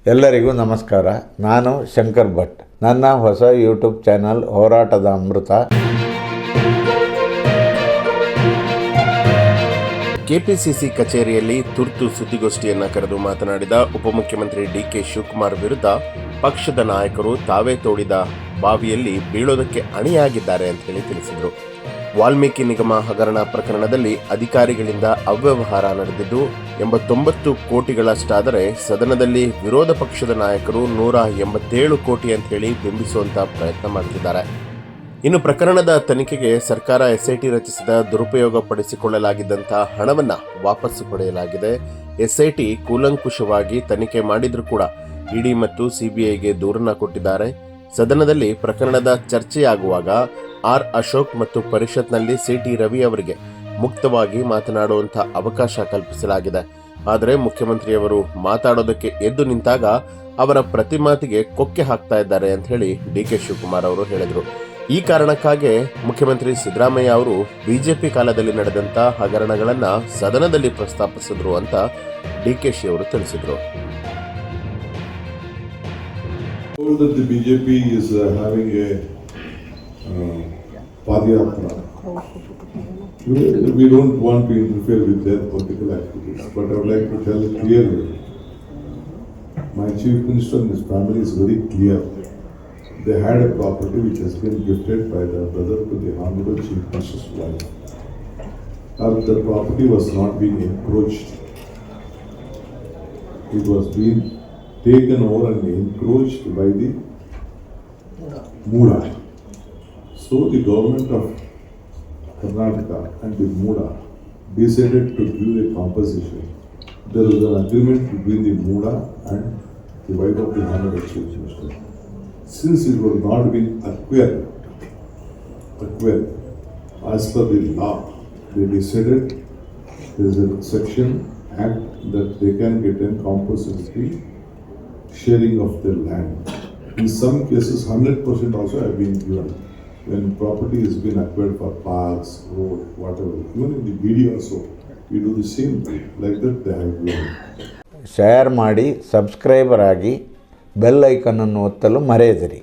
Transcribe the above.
ಎಲ್ಲರಿಗೂ ನಮಸ್ಕಾರ. ನಾನು ಶಂಕರ್ ಭಟ್. ನನ್ನ ಹೊಸ ಯೂಟ್ಯೂಬ್ ಚಾನಲ್ ಹೋರಾಟದ ಅಮೃತ. ಕೆಪಿಸಿಸಿ ಕಚೇರಿಯಲ್ಲಿ ತುರ್ತು ಸುದ್ದಿಗೋಷ್ಠಿಯನ್ನು ಕರೆದು ಮಾತನಾಡಿದ ಉಪಮುಖ್ಯಮಂತ್ರಿ ಡಿಕೆ ಶಿವಕುಮಾರ್ ವಿರುದ್ಧ ಪಕ್ಷದ ನಾಯಕರು ತಾವೇ ತೋಡಿದ ಬಾವಿಯಲ್ಲಿ ಬೀಳೋದಕ್ಕೆ ಅಣಿಯಾಗಿದ್ದಾರೆ ಅಂತ ಹೇಳಿ ತಿಳಿಸಿದರು. ವಾಲ್ಮೀಕಿ ನಿಗಮ ಹಗರಣ ಪ್ರಕರಣದಲ್ಲಿ ಅಧಿಕಾರಿಗಳಿಂದ ಅವ್ಯವಹಾರ ನಡೆದಿದ್ದು 89 ಕೋಟಿಗಳಷ್ಟಾದರೆ ಸದನದಲ್ಲಿ ವಿರೋಧ ಪಕ್ಷದ ನಾಯಕರು 187 ಕೋಟಿ ಅಂತ ಹೇಳಿ ಬಿಂಬಿಸುವಂತ ಪ್ರಯತ್ನ ಮಾಡುತ್ತಿದ್ದಾರೆ. ಇನ್ನು ಪ್ರಕರಣದ ತನಿಖೆಗೆ ಸರ್ಕಾರ ಎಸ್ಐಟಿ ರಚಿಸಿದ ದುರುಪಯೋಗ ಪಡಿಸಿಕೊಳ್ಳಲಾಗಿದ್ದಂತಹ ಹಣವನ್ನು ವಾಪಸ್ಸು ಪಡೆಯಲಾಗಿದೆ. ಎಸ್ಐಟಿ ಕೂಲಂಕುಷವಾಗಿ ತನಿಖೆ ಮಾಡಿದ್ರೂ ಕೂಡ ಇಡಿ ಮತ್ತು ಸಿಬಿಐಗೆ ದೂರನ್ನ ಕೊಟ್ಟಿದ್ದಾರೆ. ಸದನದಲ್ಲಿ ಪ್ರಕರಣದ ಚರ್ಚೆಯಾಗುವಾಗ ಆರ್ ಅಶೋಕ್ ಮತ್ತು ಪರಿಷತ್ನಲ್ಲಿ ಸಿಟಿ ರವಿ ಅವರಿಗೆ ಮುಕ್ತವಾಗಿ ಮಾತನಾಡುವಂಥ ಅವಕಾಶ ಕಲ್ಪಿಸಲಾಗಿದೆ. ಆದರೆ ಮುಖ್ಯಮಂತ್ರಿಯವರು ಮಾತಾಡೋದಕ್ಕೆ ಎದ್ದು ನಿಂತಾಗ ಅವರ ಪ್ರತಿ ಮಾತಿಗೆ ಕೊಕ್ಕೆ ಹಾಕ್ತಾ ಇದ್ದಾರೆ ಅಂತ ಹೇಳಿ ಡಿಕೆ ಶಿವಕುಮಾರ್ ಅವರು ಹೇಳಿದರು. ಈ ಕಾರಣಕ್ಕಾಗಿ ಮುಖ್ಯಮಂತ್ರಿ ಸಿದ್ದರಾಮಯ್ಯ ಅವರು ಬಿಜೆಪಿ ಕಾಲದಲ್ಲಿ ನಡೆದಂಥ ಹಗರಣಗಳನ್ನು ಸದನದಲ್ಲಿ ಪ್ರಸ್ತಾಪಿಸಿದ್ರು ಅಂತ ಡಿಕೆಶಿ ಅವರು ತಿಳಿಸಿದರು. That the BJP is having a Padiyatra. We don't want to interfere with their political activities, but I would like to tell clearly, my Chief Minister and his family is very clear. They had a property which has been gifted by their brother to the Honorable Chief Minister's wife. The property was not being encroached. It was being taken over and encroached by the Mooda. So the government of Karnataka and the Mooda decided to give a compensation. There was an agreement between the Mooda and the wife of the Honorable Chief Minister. Since it was not being acquired as per the law, they decided there is a section act that they can get a compulsory sharing of their land. In some cases 100% also have been given when property has been acquired for parks, road, whatever. Even in the BD also we do the same thing. Like that they have given. Share ಮಾಡಿ, subscriber ಆಗಿ, bell icon ಅನ್ನು ಒತ್ತಲು ಮರೆಯದಿರಿ.